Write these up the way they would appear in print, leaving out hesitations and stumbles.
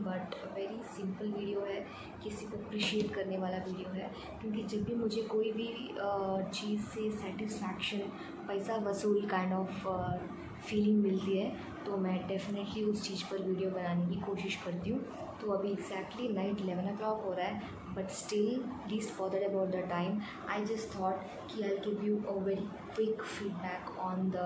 But very simple video है, किसी को अप्रिशिएट करने वाला वीडियो है। क्योंकि जब भी मुझे कोई भी चीज़ से सेटिस्फैक्शन, पैसा वसूल काइंड ऑफ फीलिंग मिलती है तो मैं डेफिनेटली उस चीज़ पर वीडियो बनाने की कोशिश करती हूँ। तो अभी एग्जैक्टली नाइट 11 o'clock हो रहा है, but still least bothered about the time. I just thought कि I give you a very quick feedback on the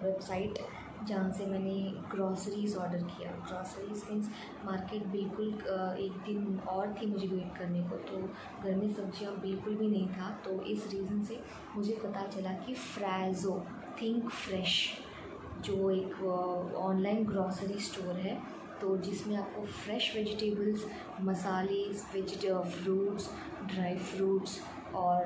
website जहाँ से मैंने ग्रॉसरीज़ ऑर्डर किया। ग्रॉसरीज़ मीन्स मार्केट बिल्कुल एक दिन और थी मुझे वेट करने को, तो घर में सब्जियाँ बिल्कुल भी नहीं था। तो इस रीज़न से मुझे पता चला कि फ्राज़ो थिंक फ्रेश जो एक ऑनलाइन ग्रॉसरी स्टोर है, तो जिसमें आपको फ्रेश वेजिटेबल्स, मसाले, फ्रूट्स, ड्राई फ्रूट्स और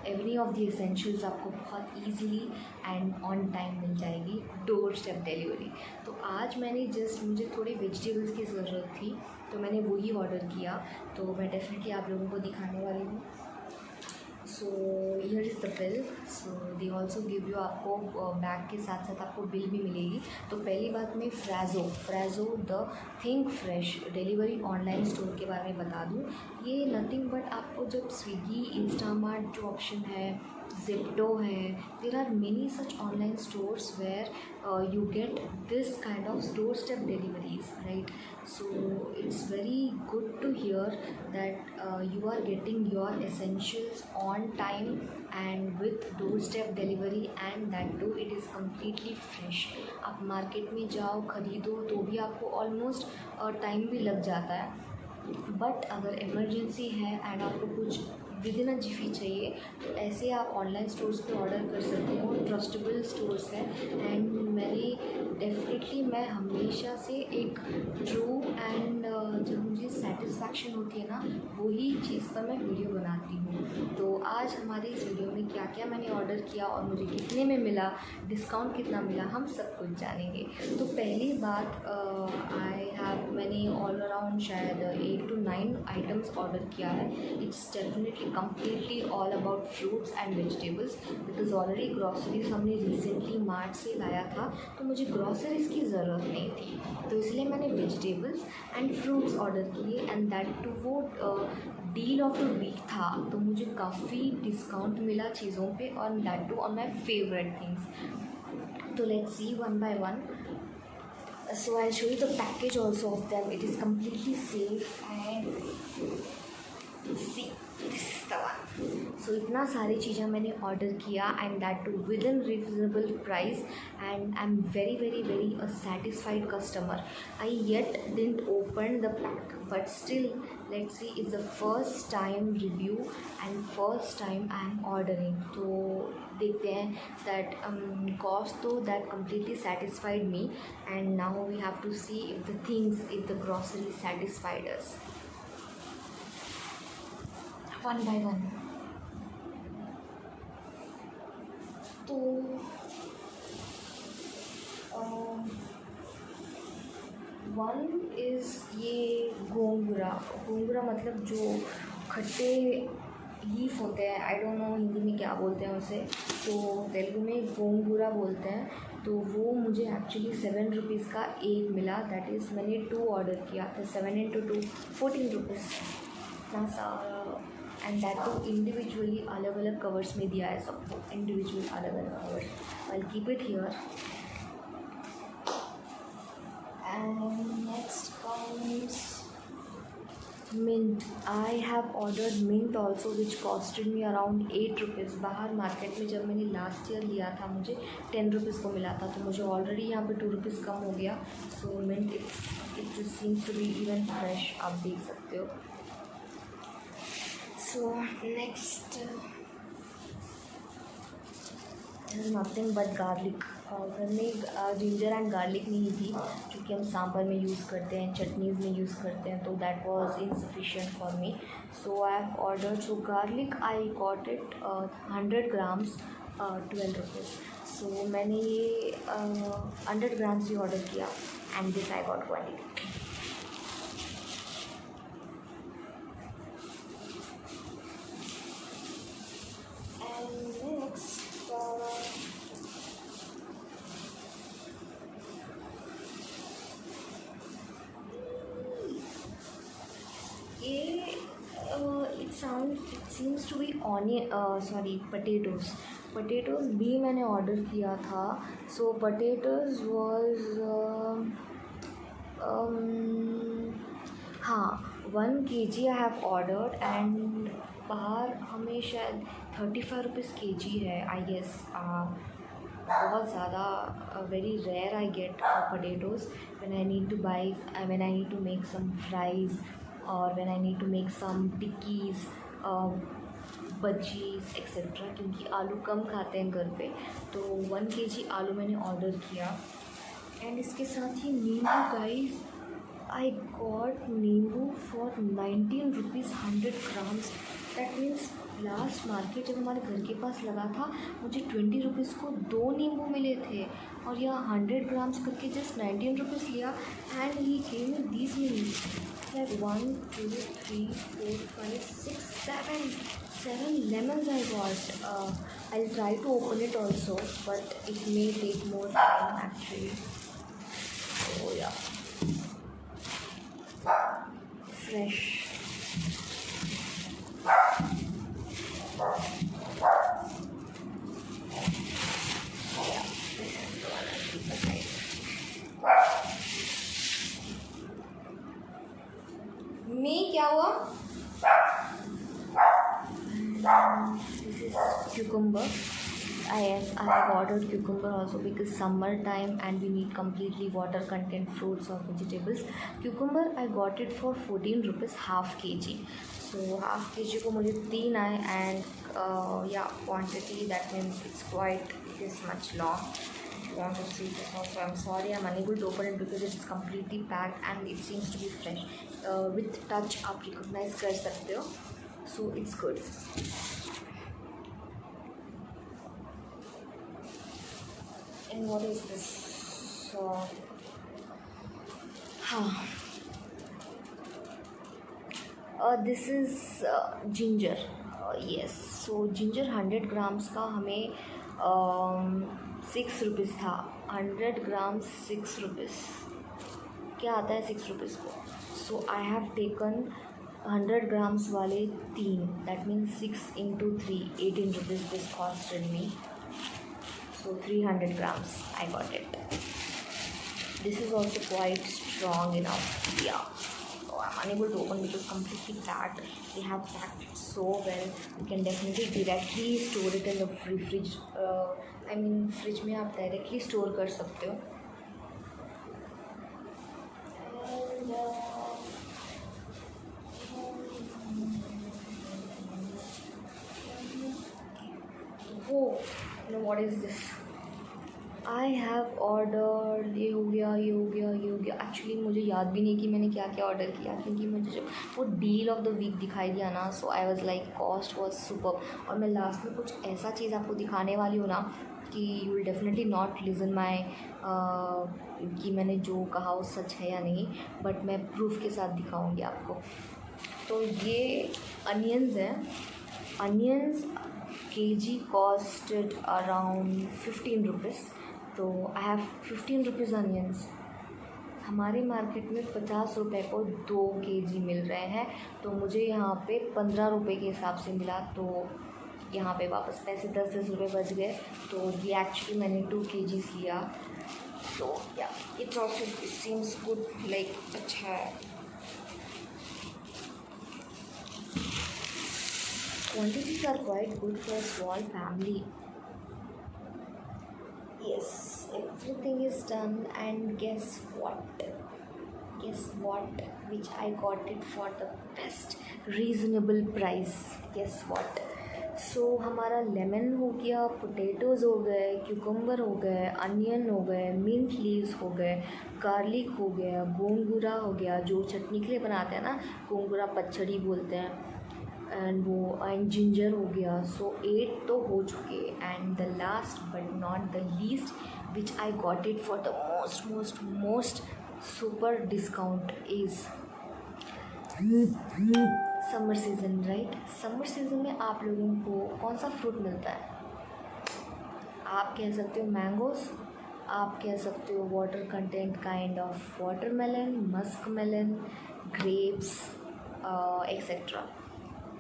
एवरी ऑफ द एसेंशियल्स आपको बहुत इजीली एंड ऑन टाइम मिल जाएगी, डोर स्टेप डिलीवरी। तो आज मुझे थोड़ी वेजिटेबल्स की ज़रूरत थी, तो मैंने वही ऑर्डर किया। तो मैं डेफिनेटली आप लोगों को दिखाने वाली हूँ। So here is the bill. So they also give you, आपको बैग के साथ साथ आपको बिल भी मिलेगी। तो पहली बात मैं Frazo the think fresh delivery online store के बारे में बता दूँ। ये नथिंग बट आपको जब स्विगी, इंस्टामार्ट जो ऑप्शन है, ज़िप्टो है, there are many such online stores where you get this kind of doorstep deliveries, right? So it's very good to hear that you are getting your essentials on time and with doorstep delivery, and that too it is completely fresh. आप market में जाओ ख़रीदो तो भी आपको almost time भी लग जाता है, बट अगर इमरजेंसी है एंड आपको कुछ विद इन अ जिफी चाहिए तो ऐसे आप ऑनलाइन स्टोर्स पे ऑर्डर कर सकते हो। ट्रस्टेबल स्टोर्स हैं एंड मैं हमेशा से एक ट्रू एंड जब मुझे सेटिस्फैक्शन होती है ना, वही चीज़ पर मैं वीडियो बनाती हूँ। तो आज हमारे इस वीडियो में क्या क्या मैंने ऑर्डर किया और मुझे कितने में मिला, डिस्काउंट कितना मिला, हम सब कुछ जानेंगे। तो पहली बात, मैंने ऑल अराउंड शायद 8 to 9 आइटम्स ऑर्डर किया है। It's definitely completely all about fruits and vegetables, because already groceries हमने रिसेंटली मार्ट से लाया था, तो मुझे ग्रॉसरीज़ की ज़रूरत नहीं थी, तो इसलिए मैंने वेजिटेबल्स एंड फ्रूट्स ऑर्डर किए। एंड दैट टू वो डील ऑफ द वीक था, तो मुझे काफ़ी डिस्काउंट मिला चीज़ों पे, और that too on my favourite things. तो let's see one by one. So I'll show you the package also of them. It is completely safe and see, this is the one. So इतना सारी चीज़ें मैंने order किया and that too within reasonable price, and I am very very very a satisfied customer. I yet didn't open the pack, but still let's see, is the first time review and first time I am ordering. तो देखते हैं that cost, तो that completely satisfied me, and now we have to see if the things, if the grocery satisfied us one by one. तो one is ये गोंगुरा मतलब जो खट्टे leaf होते हैं, आई डोंट नो हिंदी में क्या बोलते हैं उसे, तो तेलुगु में गोंगुरा बोलते हैं. तो वो मुझे एक्चुअली 7 रुपीज़ का एक मिला, दैट इज़ मैंने 2 ऑर्डर किया, तो 7 into 2 14 रुपीज़ इतना सारा. एंड दैट तो इंडिविजुअली अलग अलग कवर्स में दिया है सबको, इंडिविजुअल अलग अलग covers. I will keep it here. And next comes mint. I have ordered mint also, which costed me around 8 rupees. बाहर मार्केट में जब मैंने लास्ट ईयर लिया था मुझे 10 रुपीज़ को मिला था, तो मुझे ऑलरेडी यहाँ पे 2 रुपीज़ कम हो गया. सो mint it just seems to be even fresh, आप देख सकते हो. So next is nothing but garlic. घर में जिंजर एंड गार्लिक नहीं थी, क्योंकि हम सांभर में यूज़ करते हैं, चटनीज़ में यूज़ करते हैं, तो that was insufficient for me. So I have ordered, so garlic I got it 100 grams 12 rupees. So मैंने ये 100 grams ही ऑर्डर किया, and this I got quantity. Seems to be potatoes भी मैंने ऑर्डर किया था. सो पटेटोज़ वॉज हाँ 1 kg I have ordered and बाहर हमें शायद 35 रुपीज़ kg है आई गेस. बहुत ज़्यादा very rare I get potatoes when I need to buy when I need to make some fries or when I need to make some tikkis bhajis etcetera, क्योंकि आलू कम खाते हैं घर पे. तो 1 kg आलू मैंने ऑर्डर किया. एंड इसके साथ ही नींबू गाइस, आई गॉट नींबू for 19 rupees 100 grams. That means last market जब हमारे घर के पास लगा था मुझे 20 रुपीज़ को 2 नींबू मिले थे, और यहाँ 100 grams करके जस्ट 19 रुपीज़ लिया. And he gave me these नींबू like 1 2 3 4 5 6 7 lemons I got. I'll try to open it also, but it may take more time actually. Oh yeah, fresh. में क्या हुआ? This is cucumber. Yes, I have ordered cucumber also because summer time and we need completely water content fruits or vegetables. Cucumber I got it for 14 rupees half kg. So half kg को मुझे 3 आए and yeah, quantity that means it's quite this much long. If you want to see this also, I'm sorry I'm unable to open it because it's completely packed and it seems to be fresh. With touch आप recognize कर सकते हो, so it's good. And what is this? This is ginger. Yes, so ginger 100 grams का हमें 6 rupees था. 100 grams 6 rupees. क्या आता है 6 रुपीज़ को? So I have taken 100 grams वाले 3. That means 6 into 3, 18 rupees this costed me. So 300 grams I got it. This is also quite strong enough. Yeah. Oh, I'm unable to open because completely packed. They have packed it so well. You can definitely directly store it in the fridge. I mean fridge में आप directly store कर सकते हो. Oh, no, what is this? I have ordered ये हो गया. Actually मुझे याद भी नहीं कि मैंने क्या क्या ऑर्डर किया, क्योंकि मुझे जब वो डील ऑफ द वीक दिखाई दिया ना, so I was like cost was super. और मैं लास्ट में कुछ ऐसा चीज़ आपको दिखाने वाली हूँ ना कि you will definitely not listen my कि मैंने जो कहा वो सच है या नहीं, बट मैं प्रूफ के साथ दिखाऊँगी आपको. तो ये अनियंस हैं. Onions kg costed around 15 rupees. तो आई हैव 15 रुपीज़ अनियंस. हमारे मार्केट में 50 रुपये को 2 kg मिल रहे हैं, तो मुझे यहाँ पे 15 रुपये के हिसाब से मिला. तो यहाँ पे वापस पैसे 10 रुपये बच गए. तो ये एक्चुअली मैंने 2 kg लिया. सो या it's also it seems good, like अच्छा है. Quantities are quite good for a small family. Yes, everything is done, and guess what? Which I got it for the best reasonable price. Guess what? So हमारा lemon हो गया, potatoes हो गए, cucumber हो गए, onion हो गए, mint leaves हो गए, गार्लिक हो गया, गोंगूरा हो गया, जो चटनी के लिए बनाते हैं ना, गोंगूरा पचड़ी बोलते हैं, एंड जिंजर हो गया. सो 8 तो हो चुके. And the last but not the least which I got it for the most super discount is summer season. Right, summer season में आप लोगों को कौन सा फ्रूट मिलता है? आप कह सकते हो मैंगोज़, आप कह सकते हो water content kind of watermelon, musk melon, grapes etcetera.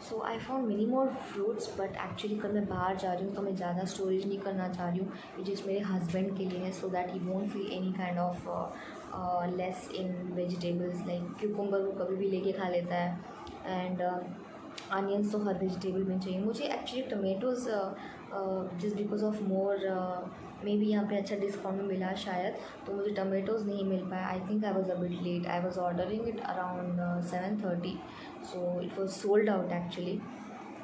So I found many more fruits, but actually कल मैं बाहर जा रही हूँ तो मैं ज़्यादा स्टोरेज नहीं करना चाह रही हूँ, ये जस्ट मेरे हस्बैंड के लिए है, so that he won't feel any kind of less in vegetables. Like cucumber वो कभी भी लेके खा लेता है, एंड अनियंस तो हर वेजिटेबल में चाहिए। मुझे actually tomatoes just because of more may be यहाँ पे अच्छा डिस्काउंट में मिला शायद, तो मुझे टमेटोज़ नहीं मिल पाया। I think I was a bit late, I was ordering it around 7:30, so it was sold out actually,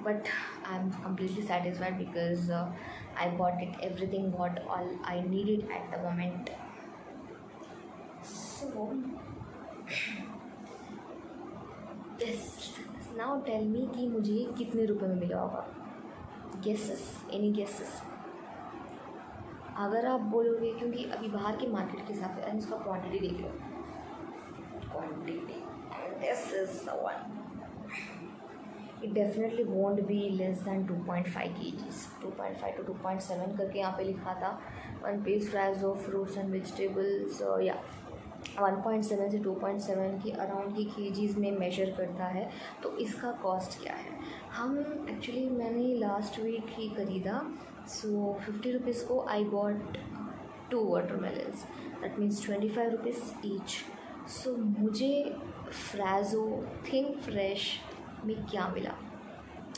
but I'm completely satisfied because I got it everything what all I needed at the moment. So yes, now tell me कि मुझे कितने रुपए में मिला होगा? Guesses, any guesses? अगर आप बोलोगे, क्योंकि अभी बाहर के मार्केट के हिसाब से, एंड उसका क्वांटिटी देख लो, quantity, and this is the one. It definitely won't be less than 2.5 kgs, 2.5 to 2.7 करके यहाँ पे लिखा था। 1 piece fries of fruits and vegetables, या 1.7 से 2.7 की अराउंड की kgs में मेजर करता है। तो इसका कॉस्ट क्या है? हम एक्चुअली मैंने लास्ट वीक ही खरीदा, सो 50 रुपीज़ को I got 2 watermelons, that means 25 rupees each. So मुझे फ्राजो थिंक फ्रेश में क्या मिला,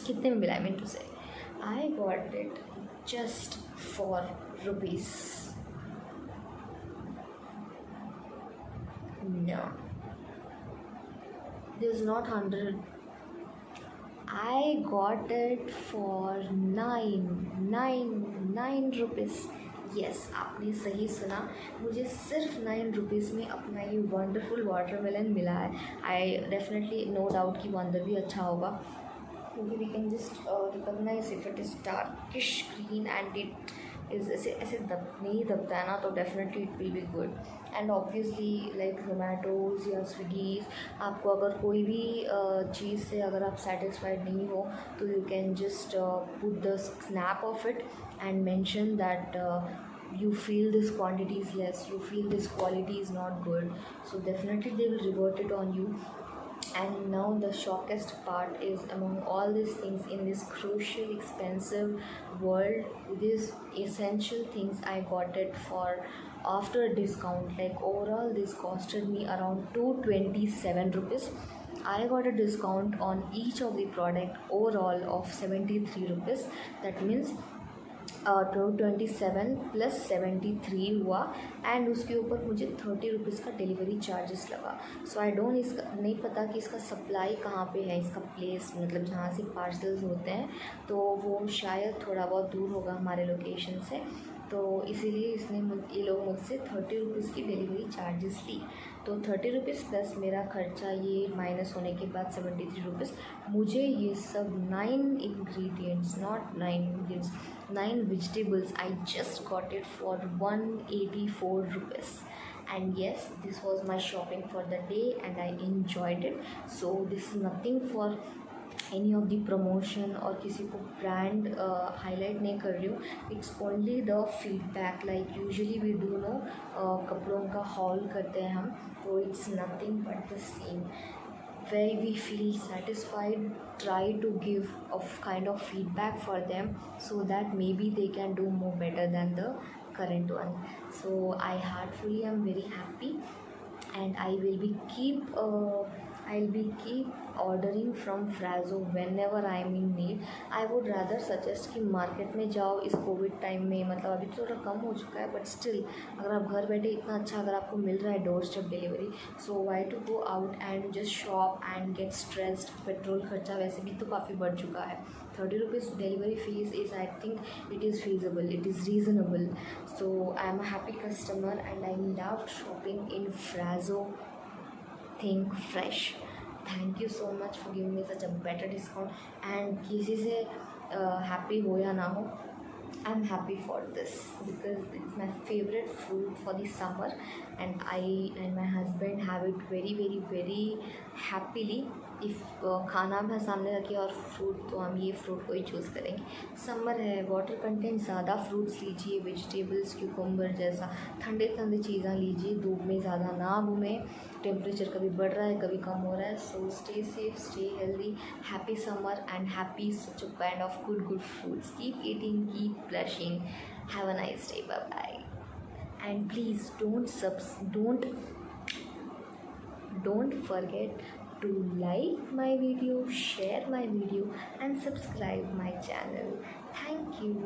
कितने में मिला? आई मीन टू से आई got it just for rupees, no, this is not 100, I got it for 9 rupees. Yes, आपने सही सुना, मुझे सिर्फ 9 रुपीज़ में अपना ये वंडरफुल वाटरमेलन मिला है। आई डेफिनेटली नो डाउट कि वो अंदर भी अच्छा होगा, क्योंकि we can just recognise if it is darkish green and it is ऐसे ऐसे नहीं दबता है ना, तो definitely it will be good. And obviously like Zomatos या स्विगीज़, आपको अगर कोई भी चीज़ से अगर आप सेटिस्फाइड नहीं हो, तो you can just put the snap of it and mention that you feel this quantity is less, you feel this quality is not good, so definitely they will revert it on you. And now the shockest part is, among all these things in this crucial expensive world, these essential things I got it for after a discount. Like overall this costed me around 227 rupees. I got a discount on each of the product overall of 73 rupees. That means 227 plus 73 हुआ, and उसके ऊपर मुझे 30 rupees का delivery charges लगा। सो I don't, इसका नहीं पता कि इसका सप्लाई कहाँ पे है, इसका प्लेस मतलब जहाँ से पार्सल्स होते हैं, तो वो शायद थोड़ा बहुत दूर होगा हमारे लोकेशन से, तो इसीलिए ये लोग मुझसे 30 रुपीज़ की डिलीवरी चार्जेस ली। तो 30 रुपीज़ प्लस मेरा खर्चा ये माइनस होने के बाद 73 रुपीज़, मुझे ये सब 9 ingredients, not 9 ingredients, 9 vegetables, I just got it for 184 rupees. And yes, this was my shopping for the day and I enjoyed it. So this is nothing for any of the promotion और किसी को brand highlight नहीं कर रही हूँ, it's only the feedback, like usually we do know कपड़ों का haul करते हैं हम, तो it's nothing but the same, where we feel satisfied, try to give a kind of feedback for them so that maybe they can do more better than the current one. So I heartfully am very happy, and I'll be keep ordering from Frazo whenever I am in need. I would rather suggest कि market में जाओ इस Covid time में, मतलब अभी तो थोड़ा कम हो चुका है, बट स्टिल अगर आप घर बैठे इतना अच्छा अगर आपको मिल रहा है door step delivery, so why to go out and just shop and get stressed. Petrol खर्चा वैसे भी तो काफ़ी बढ़ चुका है, 30 rupees delivery fees is, I think it is feasible, it is reasonable. So I am a happy customer and I loved shopping in Frazo Think Fresh. Thank you so much for giving me such a better discount. And किसी से happy हो या ना हो, I'm happy for this because it's my favorite fruit for the summer, and I and my husband have it very very very happily. If खाना भी सामने रखे और फ्रूट, तो हम ये फ्रूट को ही चूज़ करेंगे। समर है, वाटर कंटेंट ज़्यादा फ्रूट्स लीजिए, वेजिटेबल्स, क्यूकम्बर जैसा ठंडे ठंडे चीज़ें लीजिए, धूप में ज़्यादा ना घूमें, टेम्परेचर कभी बढ़ रहा है कभी कम हो रहा है। So stay safe, stay healthy, happy summer and happy such a kind of good fruits. Keep eating, keep blushing. Have a nice day. Bye bye. And please don't forget to like my video, share my video, and subscribe my channel. Thank you.